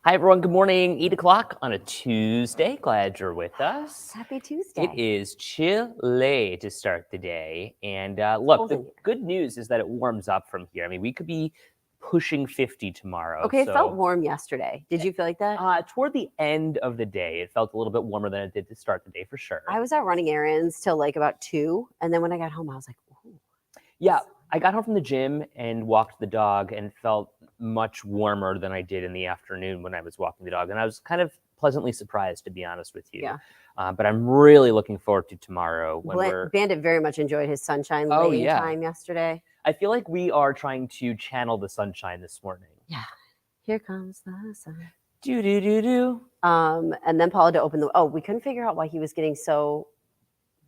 Hi, everyone. Good morning. 8 o'clock on a Tuesday. Glad you're with us. Happy Tuesday. It is chilly to start the day. And look, Cold in the here. good news is that it warms up from here. I mean, we could be pushing 50 tomorrow. Okay, it felt so, warm yesterday. Did you feel like that? Toward the end of the day, it felt a little bit warmer than it did to start the day for sure. I was out running errands till like about 2, and then when I got home, I was like, ooh. Yeah, I got home from the gym and walked the dog and felt much warmer than I did in the afternoon when I was walking the dog. And I was kind of pleasantly surprised, to be honest with you. Yeah. But I'm really looking forward to tomorrow when we're. Bandit very much enjoyed his sunshine Oh, laying yeah. time yesterday. I feel like we are trying to channel the sunshine this morning. Yeah. Here comes the sun. Do do do do. And then Paul had to open the. Oh, we couldn't figure out why he was getting so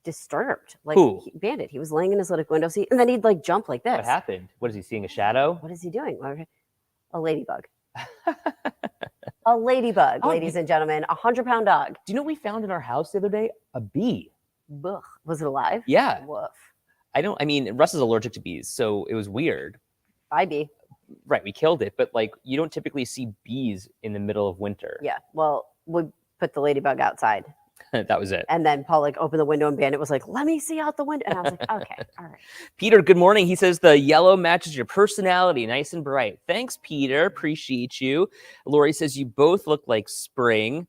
disturbed. Like Who? Bandit, he was laying in his little window seat, and then he'd like jump like this. What happened? What is he seeing? A shadow? What is he doing? A ladybug. A ladybug, Oh, ladies and gentlemen. 100-pound dog. Do you know what we found in our house the other day? A bee. Ugh. Was it alive? Yeah. Woof. I mean, Russ is allergic to bees, so it was weird. Bye, bee. Right, we killed it, but like you don't typically see bees in the middle of winter. Yeah. Well, we put the ladybug outside. That was it. And then Paul like opened the window and Bandit was like, let me see out the window. And I was like, okay, all right. Peter, good morning. He says the yellow matches your personality, nice and bright. Thanks, Peter. Appreciate you. Lori says you both look like spring.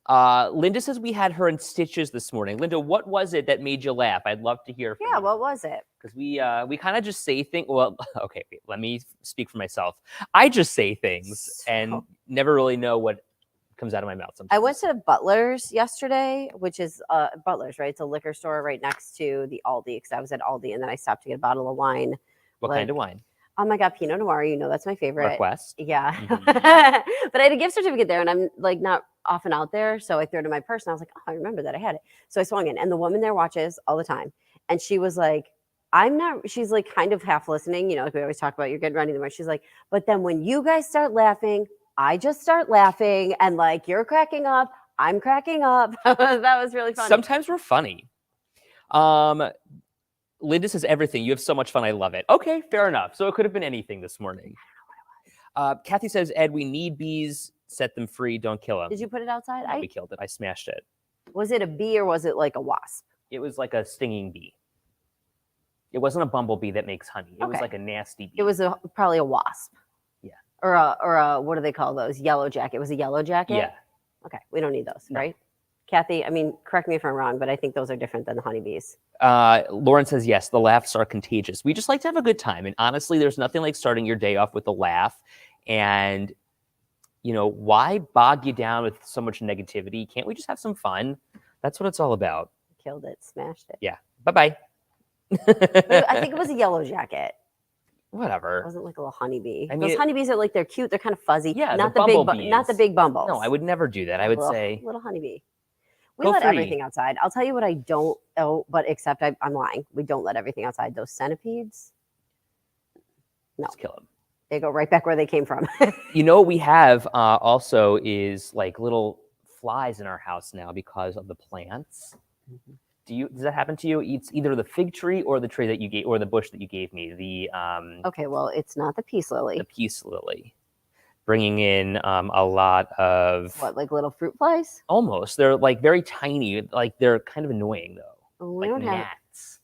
Linda says we had her in stitches this morning. Linda, what was it that made you laugh? I'd love to hear from Yeah, you. what was it? Because we kind of just say things. Well, okay, wait, let me speak for myself. I just say things and never really know what comes out of my mouth sometimes. I went to Butler's yesterday, which is Butler's, right? It's a liquor store right next to the Aldi, because I was at Aldi and then I stopped to get a bottle of wine. What kind of wine? Oh my God, Pinot Noir. You know, that's my favorite. Request. Yeah. Mhm. But I had a gift certificate there and I'm like not often out there. So I threw it in my purse and I was like, oh, I remember that I had it. So I swung in and the woman there watches all the time. And she was like, she's like kind of half listening, you know, like we always talk about you're getting ready in the morning. She's like, but then when you guys start laughing, I just start laughing and like you're cracking up, I'm cracking up. That was really funny. Sometimes we're funny. Linda says everything. You have so much fun. I love it. Okay, fair enough. So it could have been anything this morning. Kathy says, Ed, we need bees. Set them free. Don't kill them. Did you put it outside? We killed it. I smashed it. Was it a bee or was it like a wasp? It was like a stinging bee. It wasn't a bumblebee that makes honey. It was like a nasty bee. It was probably a wasp. Yeah. Or a what do they call those? Yellow jacket. It was a yellow jacket? Yeah. Okay. We don't need those, No. right? Kathy, I mean, correct me if I'm wrong, but I think those are different than the honeybees. Lauren says, yes, the laughs are contagious. We just like to have a good time. And honestly, there's nothing like starting your day off with a laugh. And, you know, why bog you down with so much negativity? Can't we just have some fun? That's what it's all about. Killed it, smashed it. Yeah. Bye-bye. I think it was a yellow jacket. It Whatever. wasn't like a little honeybee. I mean, those honeybees are like, they're cute. They're kind of fuzzy. Yeah, not the the big, bumblebees. not the big bumbles. No, I would never do that. I would say little honeybee. We Go let free. everything outside. I'll tell you what I don't. Oh, but except I'm lying. We don't let everything outside. Those centipedes. No, let's kill them. they go right back where they came from. You know what we have also is like little flies in our house now because of the plants. Mhm. Does that happen to you? It's either the fig tree or the tree that you gave, or the bush that you gave me. The Okay, well, it's not the peace lily. the peace lily, bringing in a lot of What, like little fruit flies? almost. They're like very tiny. Like they're kind of annoying though. We Like don't have. gnats.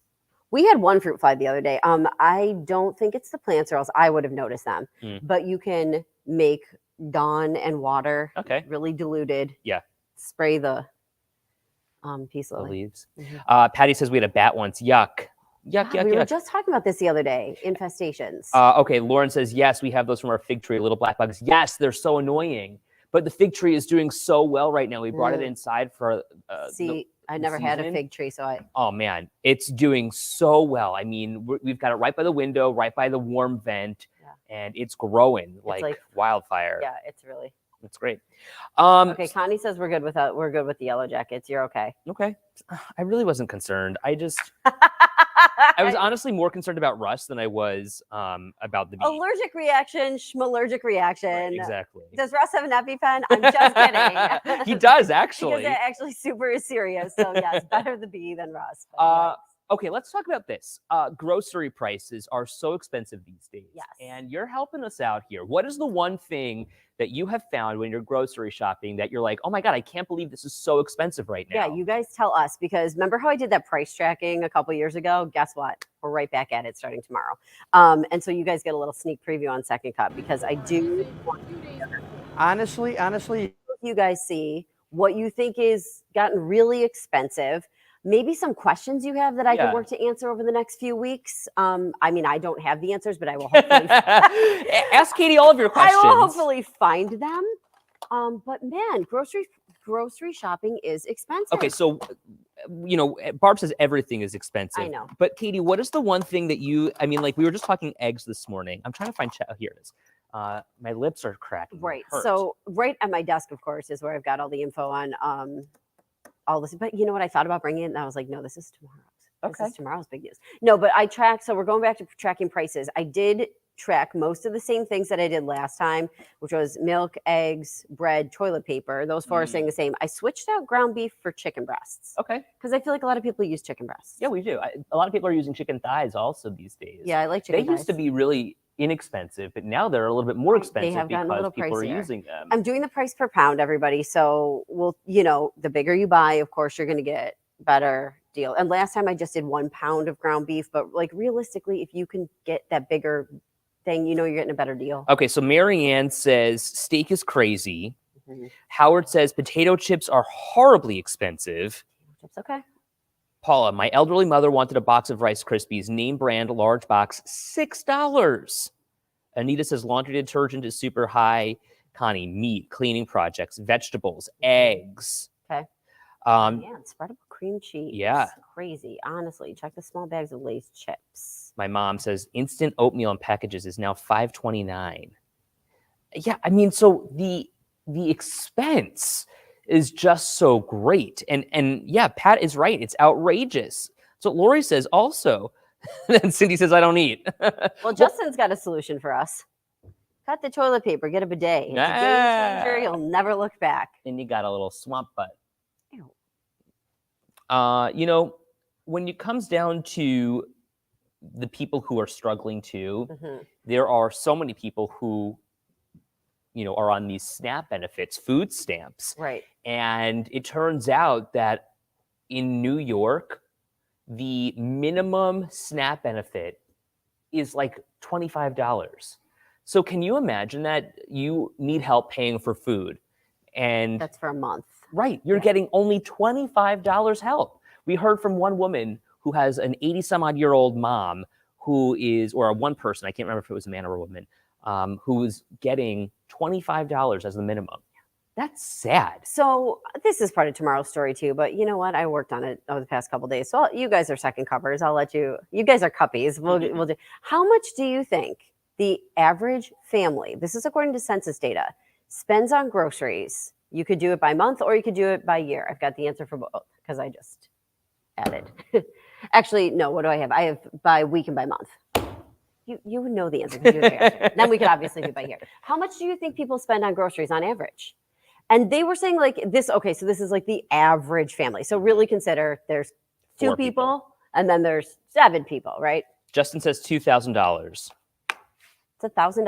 We had one fruit fly the other day. I don't think it's the plants, or else I would have noticed them. Mm. But you can make Dawn and water, Okay. really diluted. Yeah. Spray the peace The lily. leaves. Mhm. Patty says we had a bat once. Yuck. Yuck, yuck, We were yuck. just talking about this the other day. Infestations. Okay, Lauren says, yes, we have those from our fig tree, little black bugs. Yes, they're so annoying. But the fig tree is doing so well right now. We brought it inside for See, I never had a season. fig tree, so I. Oh, man, it's doing so well. I mean, we've got it right by the window, right by the warm vent, and it's growing like wildfire. Yeah, it's really. It's great. Okay, Connie says we're good with the yellow jackets. You're okay. Okay. I really wasn't concerned. I was honestly more concerned about Russ than I was about the bee. Allergic reaction, schmallergic reaction. Right, exactly. Does Russ have an EpiPen? I'm just kidding. He does, actually. Because it actually super is serious. So yes, better the bee than Russ. Okay, let's talk about this. Grocery prices are so expensive these days. Yes. And you're helping us out here. What is the one thing that you have found when you're grocery shopping that you're like, oh my God, I can't believe this is so expensive right now? Yeah, you guys tell us, because remember how I did that price tracking a couple years ago? Guess what? We're right back at it starting tomorrow. And so you guys get a little sneak preview on Second Cup, because I do want Honestly, you guys see what you think is gotten really expensive. Maybe some questions you have that I Yeah. can work to answer over the next few weeks. I mean, I don't have the answers, but I will hopefully Ask Katie all of your questions. I will hopefully find them. But man, grocery shopping is expensive. Okay, so Barb says everything is expensive. I know. But Katie, what is the one thing that like we were just talking eggs this morning. I'm trying to find here it is. My lips are cracking. Right. So right at my desk, of course, is where I've got all the info on all this. But you know what? I thought about bringing it, and I was like, no, this is tomorrow's. Okay. This is tomorrow's big news. No, but I tracked. So we're going back to tracking prices. I did track most of the same things that I did last time, which was milk, eggs, bread, toilet paper. Those four are staying the same. I switched out ground beef for chicken breasts. Okay. Because I feel like a lot of people use chicken breasts. Yeah, we do. A lot of people are using chicken thighs also these days. Yeah, I like chicken thighs. They used to be really inexpensive, but now they're a little bit more expensive have gotten a because little people are pricier. using them. I'm doing the price per pound, everybody. So the bigger you buy, of course, you're going to get better deal. And last time I just did 1 pound of ground beef, but like realistically, if you can get that bigger thing, you're getting a better deal. Okay, so Marianne says steak is crazy. Mm-hmm. Howard says potato chips are horribly expensive. Chips, okay. Paula, my elderly mother wanted a box of Rice Krispies, name brand, large box, $6. Anita says laundry detergent is super high. Connie, meat, cleaning projects, vegetables, eggs. Okay. Man, spreadable cream cheese. Yeah. Crazy. Honestly, check the small bags of Lay's chips. My mom says instant oatmeal in packages is now $5.29. Yeah, I mean, so the expense is just so great. And yeah, Pat is right. It's outrageous. So Lori says also. And Cindy says, I don't eat. Well, Justin's got a solution for us. Cut the toilet paper, get a bidet. It's a game changer. You'll never look back. And you got a little swamp butt. Ew. When it comes down to the people who are struggling too, Mm-hmm. there are so many people who, are on these SNAP benefits, food stamps. Right. And it turns out that in New York, the minimum SNAP benefit is like $25. So can you imagine that you need help paying for food? And that's for a month. Right. You're getting only $25 help. We heard from one woman who has an 80-some-odd-year-old mom or one person, I can't remember if it was a man or a woman, who is getting $25 as the minimum. That's sad. So this is part of tomorrow's story too, but you know what? I worked on it over the past couple of days. So you guys are second covers. I'll let you guys are cuppies. We'll do. How much do you think the average family, this is according to census data, spends on groceries? You could do it by month or you could do it by year. I've got the answer for both because I just added. Actually, no, what do I have? I have by week and by month. You would know the answer. Then we could obviously do by year. How much do you think people spend on groceries on average? And they were saying like this, okay, so this is like the average family. So really consider there's 2 people and then there's 7 people, right? Justin says $2,000. It's $1,000.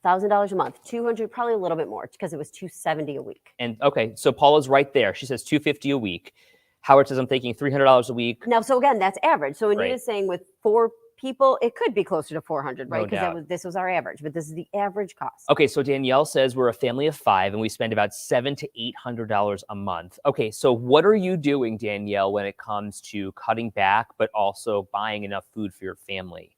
$1,000 a month, 200, probably a little bit more because it was $270 a week. And okay, so Paula's right there. She says $250 a week. Howard says I'm thinking $300 a week. Now, so again, that's average. So Anita's saying with 4 people, it could be closer to 400, right? Because this was our average, but this is the average cost. Okay, so Danielle says we're a family of 5 and we spend about $700 to $800 a month. Okay, so what are you doing, Danielle, when it comes to cutting back, but also buying enough food for your family?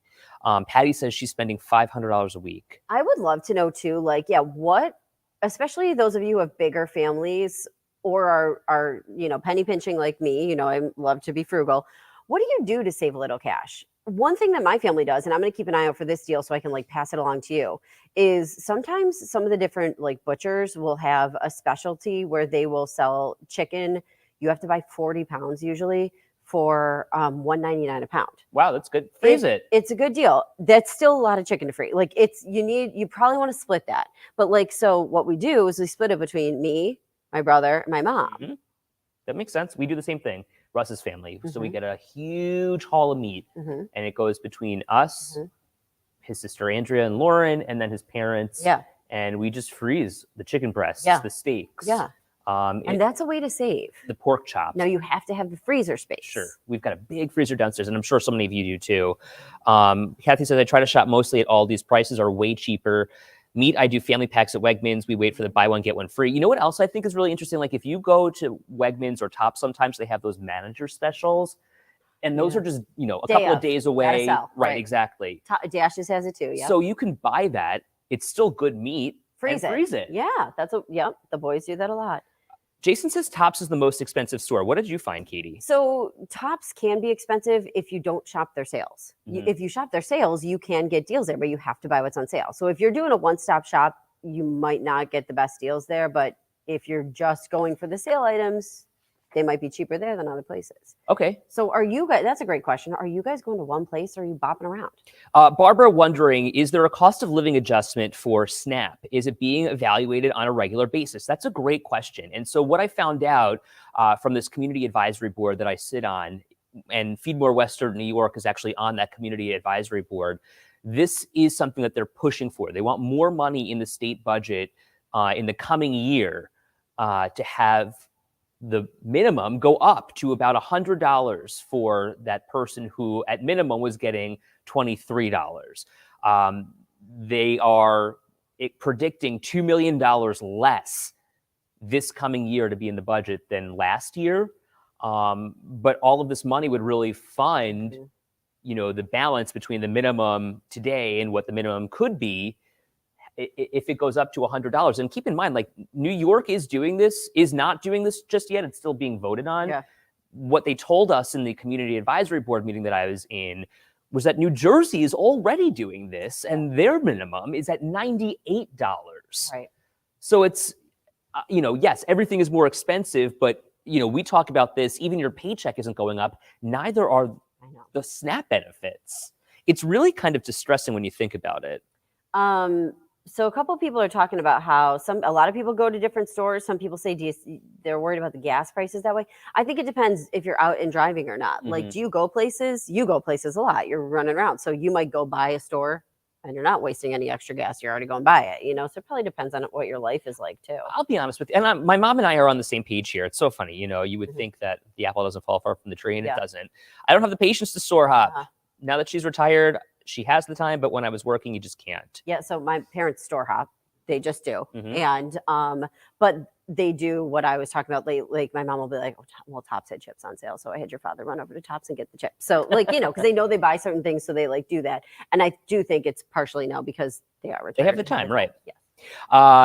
Patty says she's spending $500 a week. I would love to know too, like, what, especially those of you who have bigger families or are penny pinching like me, I love to be frugal. What do you do to save a little cash? One thing that my family does, and I'm going to keep an eye out for this deal so I can like pass it along to you, is sometimes some of the different like butchers will have a specialty where they will sell chicken. You have to buy 40 pounds usually for $1.99 a pound. Wow, that's good. Freeze it. It's a good deal. That's still a lot of chicken to free. Like you probably want to split that. But like, so what we do is we split it between me, my brother, and my mom. Mm-hmm. That makes sense. We do the same thing. Russ's family. So we get a huge haul of meat, and it goes between us, his sister Andrea and Lauren, and then his parents. Yeah. And we just freeze the chicken breasts, Yeah. the steaks. Yeah. And that's a way to save. The pork chops. Now you have to have the freezer space. Sure. We've got a big freezer downstairs, and I'm sure so many of you do too. Kathy says, I try to shop mostly at Aldi's. Prices are way cheaper. Meat, I do family packs at Wegmans. We wait for the buy one, get one free. You know what else I think is really interesting? Like if you go to Wegmans or Tops, sometimes they have those manager specials. And those are just, you know, a couple of days away. Right, exactly. Dashes has it too, yeah. So you can buy that. It's still good meat. Freeze it. Yeah, the boys do that a lot. Jason says Tops is the most expensive store. What did you find, Katie? So Tops can be expensive if you don't shop their sales. If you shop their sales, you can get deals there, but you have to buy what's on sale. So if you're doing a one-stop shop, you might not get the best deals there. But if you're just going for the sale items, they might be cheaper there than other places. Okay. So are you guys, that's a great question. Are you guys going to one place or are you bopping around? Barbara wondering, is there a cost of living adjustment for SNAP? Is it being evaluated on a regular basis? That's a great question. And so what I found out from this community advisory board that I sit on, and Feed More Western New York is actually on that community advisory board, this is something that they're pushing for. They want more money in the state budget in the coming year to have the minimum go up to about $100 for that person who at minimum was getting $23. They are predicting $2 million less this coming year to be in the budget than last year. But all of this money would really fund, you know, the balance between the minimum today and what the minimum could be if it goes up to $100. And keep in mind, like New York is not doing this just yet. It's still being voted on. Yeah. What they told us in the community advisory board meeting that I was in was that New Jersey is already doing this and their minimum is at $98. Right. So it's, you know, yes, everything is more expensive, but you know, we talk about this, even your paycheck isn't going up. Neither are the SNAP benefits. It's really kind of distressing when you think about it. So a couple of people are talking about how a lot of people go to different stores. Some people say they're worried about the gas prices that way. I think it depends if you're out and driving or not. Like, do you go places? You go places a lot. You're running around. So you might go buy a store and you're not wasting any extra gas. You're already going to buy it, you know? So it probably depends on what your life is like too. I'll be honest with you. And my mom and I are on the same page here. It's so funny. You know, you would think that the apple doesn't fall far from the tree and it doesn't. I don't have the patience to store hop. Now that she's retired, she has the time, but when I was working, you just can't. Yeah, so my parents store hop. They just do. And, but they do what I was talking about. Like my mom will be like, oh, well, Tops had chips on sale. So I had your father run over to Tops and get the chips. So like, you know, because they know they buy certain things. So they like do that. And I do think it's partially now because they are retired. They have the time, right? Yeah.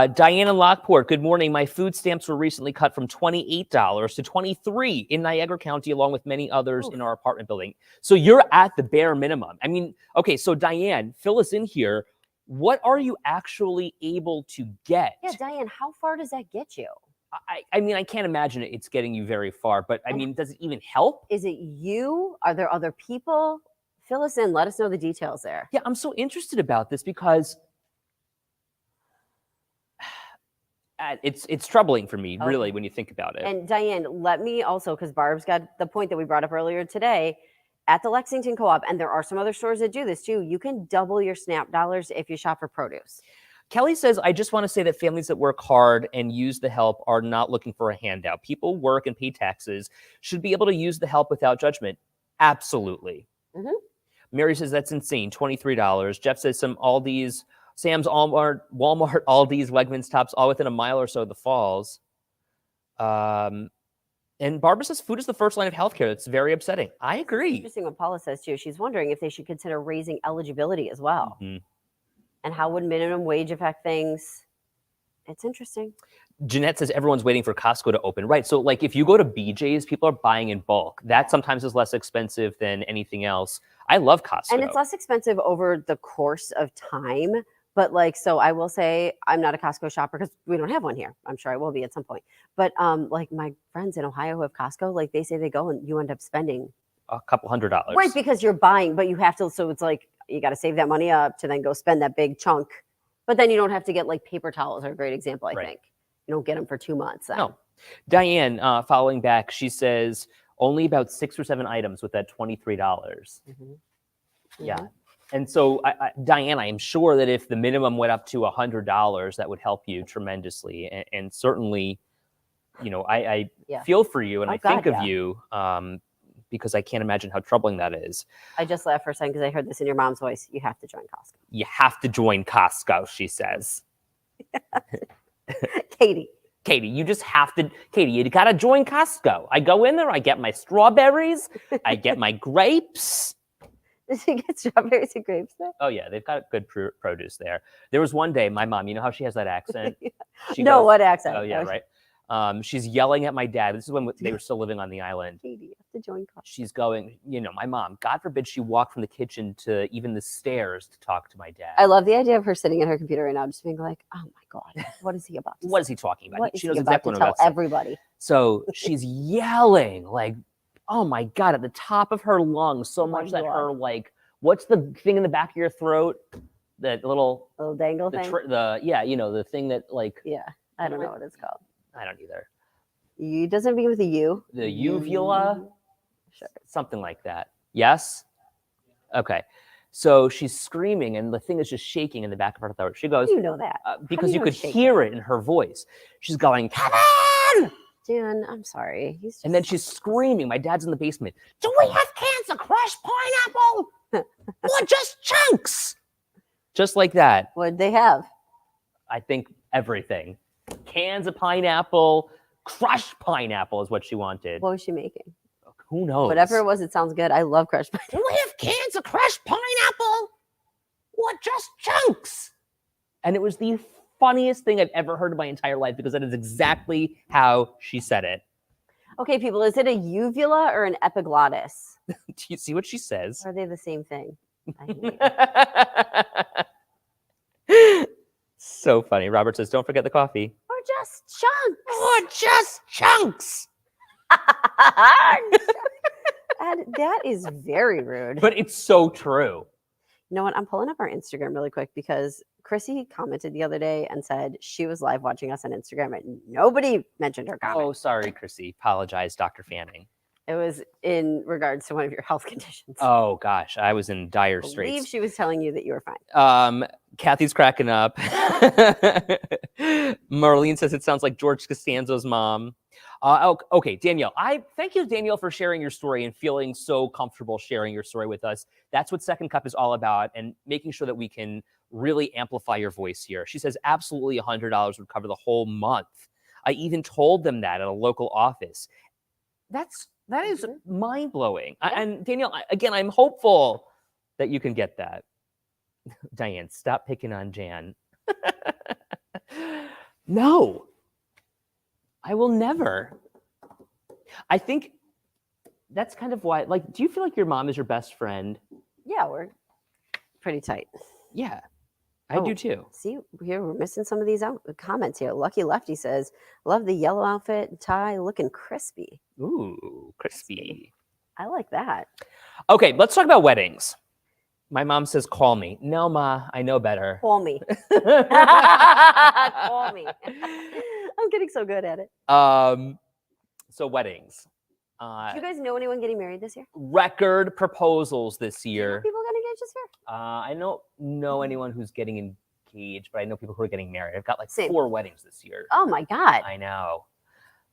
Diane in Lockport, good morning. My food stamps were recently cut from $28 to $23 in Niagara County, along with many others in our apartment building. So you're at the bare minimum. I mean, okay, so Diane, fill us in here. What are you actually able to get? Yeah, Diane, how far does that get you? I mean, I can't imagine it's getting you very far, but I mean, does it even help? Is it you? Are there other people? Fill us in. Let us know the details there. Yeah, I'm so interested about this because it's troubling for me, really, when you think about it. And Diane, let me also, because Barb's got the point that we brought up earlier today, at the Lexington Co-op, and there are some other stores that do this too, you can double your SNAP dollars if you shop for produce. Kelly says, I just want to say that families that work hard and use the help are not looking for a handout. People work and pay taxes, should be able to use the help without judgment. Absolutely. Mary says, that's insane, $23. Jeff says, some Aldi's, Sam's, Walmart, Aldi's, Wegmans, Tops, all within a mile or so of the falls. And Barbara says food is the first line of healthcare. That's very upsetting. I agree. Interesting what Paula says too. She's wondering if they should consider raising eligibility as well. And how would minimum wage affect things? It's interesting. Jeanette says everyone's waiting for Costco to open. Right. So like if you go to BJ's, people are buying in bulk. That sometimes is less expensive than anything else. I love Costco. And it's less expensive over the course of time. But like, so I will say I'm not a Costco shopper because we don't have one here. I'm sure I will be at some point. But like my friends in Ohio who have Costco, like they say they go and you end up spending a couple $100s. Right, because you're buying, but you have to, so it's like you got to save that money up to then go spend that big chunk. But then you don't have to get like paper towels are a great example, I think. You don't get them for 2 months. No. Diane, following back, she says, Only about 6 or 7 items with that $23. Mhm. Yeah. Mhm. And so, Diane, I am sure that if the minimum went up to $100, that would help you tremendously. And certainly, I Yeah. feel for you and Oh, I think God, of yeah. you because I can't imagine how troubling that is. I just laughed for a second because I heard this in your mom's voice. You have to join Costco. You have to join Costco, she says. Katie. Katie, you just have to. Katie, you got to join Costco. I go in there, I get my strawberries, I get my grapes. Did you get strawberries and grapes there? Oh, yeah, they've got good produce there. There was one day, my mom, you know how she has that accent? She No, goes, what accent? oh, yeah, Okay. right. She's yelling at my dad. This is when they were still living on the island. Katie, you have to join Costco. She's going, my mom, God forbid she walked from the kitchen to even the stairs to talk to my dad. I love the idea of her sitting at her computer right now, just being like, "Oh my God, what is he about to What say? is he talking about? What is She he knows about exactly to what I'm tell about to say. everybody?" So she's yelling like, oh my God, at the top of her lungs, so Oh my much that God. her like, what's the thing in the back of your throat? That little dangle thing. The thing that like. Yeah, I don't know what it's called. I don't either. You doesn't begin with a U. The uvula, Sure. something like that. Yes. Okay. So she's screaming, and the thing is just shaking in the back of her throat. She How goes, do you know that? because you know could it's hear it in her voice. She's going, Kevin! Jan, I'm sorry. He's just And then she's screaming. My dad's in the basement. Do we have cans of crushed pineapple? Or just chunks? Just like that. What'd they have? I think everything. Cans of pineapple, crushed pineapple is what she wanted. What was she making? Who knows? Whatever it was, it sounds good. I love crushed pineapple. Do we have cans of crushed pineapple? Or just chunks? And it was the funniest thing I've ever heard in my entire life because that is exactly how she said it. Okay, people, is it a uvula or an epiglottis? Do you see what she says? Are they the same thing? I hate it. So funny. Robert says, don't forget the coffee. Or just chunks. Or just chunks. And that is very rude. But it's so true. You know what? I'm pulling up our Instagram really quick because Chrissy commented the other day and said she was live watching us on Instagram and nobody mentioned her comment. Oh, sorry, Chrissy. Apologize, Dr. Fanning. It was in regards to one of your health conditions. Oh, gosh. I was in dire I believe straits. she was telling you that you were fine. Kathy's cracking up. Marlene says it sounds like George Costanzo's mom. Okay, Danielle. Thank you, Danielle, for sharing your story and feeling so comfortable sharing your story with us. That's what Second Cup is all about, and making sure that we can really amplify your voice here. She says absolutely $100 would cover the whole month. I even told them that at a local office. That is mind-blowing. Yeah. And Danielle, again, I'm hopeful that you can get that. Diane, stop picking on Jan. No, I will never. I think that's kind of why, like, do you feel like your mom is your best friend? Yeah, we're pretty tight. Yeah, I do too. See, here we're missing some of these comments here. Lucky Lefty says, love the yellow outfit and tie, looking crispy. Ooh, crispy. I like that. Okay, let's talk about weddings. My mom says, call me. No, Ma, I know better. Call me. Call me. I'm getting so good at it. So weddings. Do you guys know anyone getting married this year? Record proposals this Do you know year. people got engaged this year? I don't know anyone who's getting engaged, but I know people who are getting married. I've got like Same. 4 weddings this year. Oh my God. I know.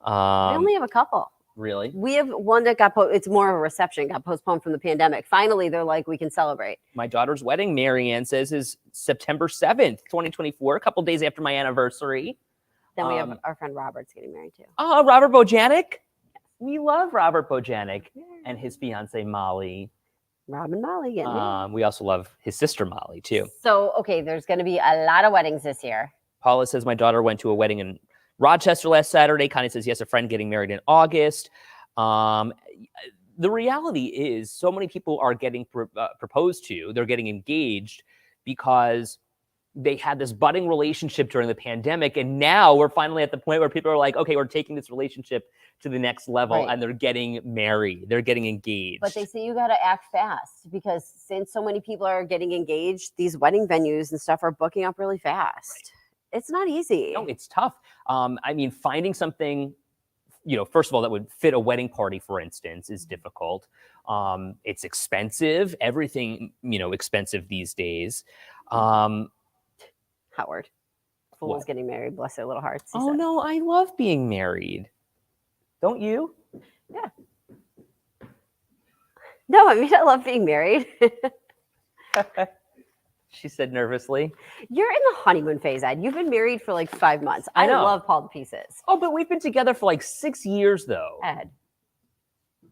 We only have a couple. Really? We have one that it's more of a reception, got postponed from the pandemic. Finally, they're like, we can celebrate. My daughter's wedding, Marianne says, is September 7th, 2024, a couple days after my anniversary. Then we have our friend Robert's getting married too. Oh, Robert Bojanic? We love Robert Bojanic and his fiance Molly. Rob and Molly getting married. We also love his sister Molly too. So, okay, there's going to be a lot of weddings this year. Paula says my daughter went to a wedding in Rochester last Saturday. Connie says, yes, a friend getting married in August. The reality is so many people are getting proposed to. They're getting engaged because they had this budding relationship during the pandemic. And now we're finally at the point where people are like, okay, we're taking this relationship to the next level, Right. And they're getting married. They're getting engaged. But they say you got to act fast because since so many people are getting engaged, these wedding venues and stuff are booking up really fast. Right. It's not easy. No, it's tough. I mean, finding something first of all, that would fit a wedding party, for instance, is difficult. It's expensive. Everything, expensive these days. Howard. What? Fool's getting married. Bless their little hearts. he Oh, said. no, I love being married. Don't you? Yeah. No, I mean, I love being married. She said nervously. You're in the honeymoon phase, Ed. You've been married for like 5 months. I know. love Paul to pieces. Oh, but we've been together for like 6 years, though. Ed.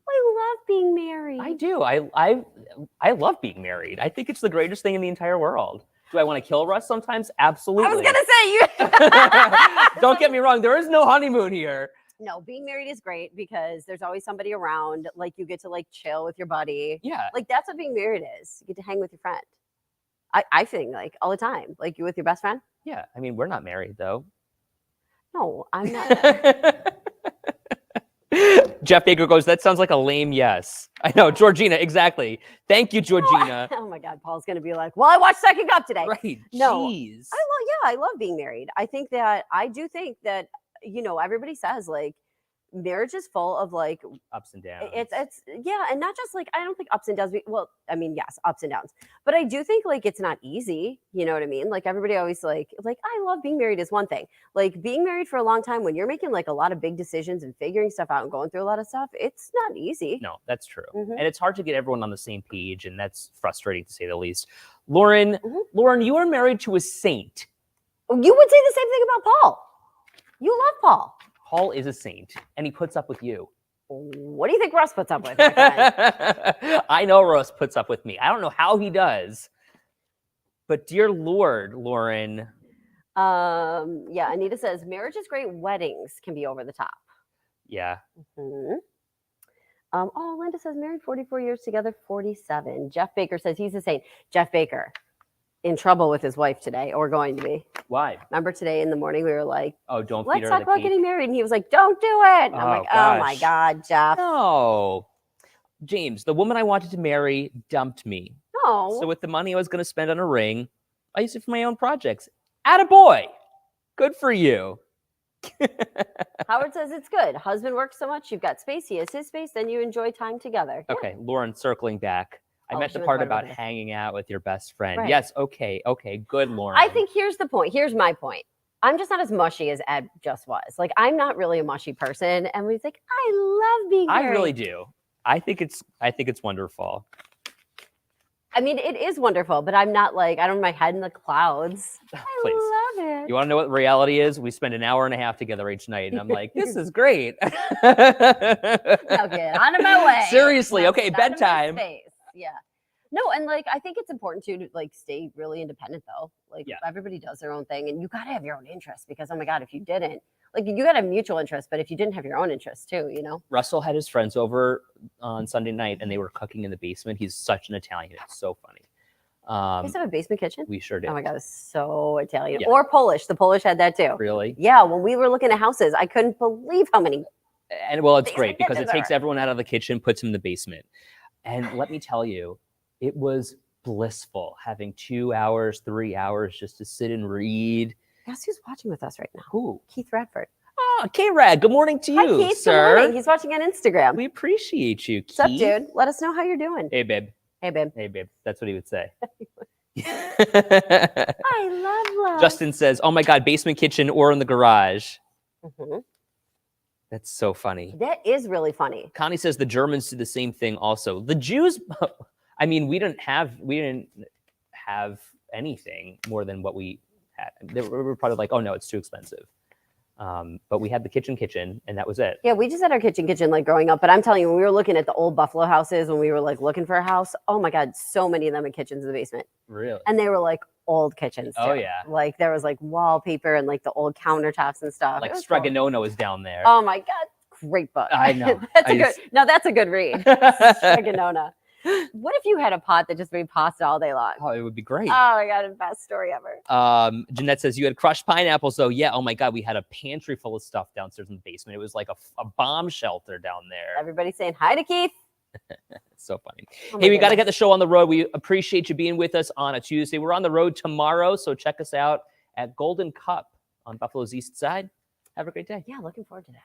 I love being married. I do. I love being married. I think it's the greatest thing in the entire world. Do I want to kill Russ sometimes? Absolutely. I was going to say you. Don't get me wrong. There is no honeymoon here. No, being married is great because there's always somebody around. Like you get to like chill with your buddy. Yeah. Like that's what being married is. You get to hang with your friend. I think like all the time. Like you with your best friend? Yeah. I mean, we're not married, though. No, I'm not. Jeff Baker goes, that sounds like a lame yes. I know, Georgina, exactly. Thank you, Georgina. Oh my God, Paul's going to be like, well, I watched Second Cup today. Right. No. Jeez. I love being married. I do think that, everybody says like marriage is full of like Ups and downs. it's yeah, and not just like I don't think ups and downs. Well, I mean, yes, ups and downs, but I do think like it's not easy. You know what I mean? Like everybody always like I love being married is one thing. Like being married for a long time when you're making like a lot of big decisions and figuring stuff out and going through a lot of stuff, it's not easy. No, that's true. Mhm. And it's hard to get everyone on the same page, and that's frustrating to say the least. Lauren, Mhm. Lauren, you are married to a saint. You would say the same thing about Paul. You love Paul. Paul is a saint, and he puts up with you. What do you think Russ puts up with? My friend? I know Russ puts up with me. I don't know how he does. But dear Lord, Lauren. Yeah, Anita says marriage is great. Weddings can be over the top. Yeah. Mm-hmm. Linda says married 44 years together, 47. Jeff Baker says he's a saint. Jeff Baker, in trouble with his wife today, or going to be. Why? Remember today in the morning we were like, Oh, don't feed let's her talk the about pee. getting married. And he was like, don't do it. And I'm Oh, like, oh my gosh. God, Jeff. No. James, the woman I wanted to marry dumped me. No. So with the money I was going to spend on a ring, I used it for my own projects. Attaboy. Good for you. Howard says it's good. Husband works so much, you've got space. He has his space, then you enjoy time together. Yeah. Okay, Lauren, circling back. I Oh, meant she the was part right about over there. hanging out with your best friend. Right. Yes, okay, good, Lauren. I think here's the point. Here's my point. I'm just not as mushy as Ed just was. Like, I'm not really a mushy person. And he's like, I love being married. I really do. I think it's wonderful. I mean, it is wonderful, but I'm not like, I don't have my head in the clouds. Please. I love it. You want to know what reality is? We spend an hour and a half together each night, and I'm like, this is great. Now get out of my way. Seriously, Now okay, get out of my bedtime. space. Yeah. No, and like I think it's important to like stay really independent though. Like Yeah. everybody does their own thing, and you gotta have your own interests because oh my God, if you didn't, like you gotta have mutual interest, but if you didn't have your own interests too, you know. Russell had his friends over on Sunday night, and they were cooking in the basement. He's such an Italian. It's so funny. You guys have a basement kitchen? We sure did. Oh my God, it's so Italian. Yeah. Or Polish. The Polish had that too. Really? Yeah, when we were looking at houses, I couldn't believe how many. And well, it's Basement great because it kitchens takes are. everyone out of the kitchen, puts them in the basement. And let me tell you, it was blissful having 2 hours, 3 hours just to sit and read. Guess who's watching with us right now? Who? Keith Radford. Oh, K-Rad, good morning to you, Hi, Keith. sir. Good morning. He's watching on Instagram. We appreciate you, Keith. What's up, dude? Let us know how you're doing. Hey, babe. Hey, babe. Hey, babe. That's what he would say. I love. Justin says, oh my God, basement kitchen or in the garage. Mhm. That's so funny. That is really funny. Connie says the Germans do the same thing also. The Jews, I mean, we didn't have anything more than what we had. They were probably like, oh no, it's too expensive. But we had the kitchen, and that was it. Yeah, we just had our kitchen like growing up. But I'm telling you, when we were looking at the old Buffalo houses, when we were like looking for a house, oh my God, so many of them had kitchens in the basement. Really? And they were like old kitchens. Oh, too. yeah. Like there was like wallpaper and like the old countertops and stuff. Like It was cool. Straganono is down there. Oh my God, great book. I know. That's a good read. Straganona. What if you had a pot that just made pasta all day long? Oh, it would be great. Oh my God, the best story ever. Jeanette says you had crushed pineapples. So yeah, oh my God, we had a pantry full of stuff downstairs in the basement. It was like a bomb shelter down there. Everybody's saying hi to Keith. It's so funny. Oh my Hey, we got to goodness. get the show on the road. We appreciate you being with us on a Tuesday. We're on the road tomorrow, so check us out at Golden Cup on Buffalo's East Side. Have a great day. Yeah, looking forward to that.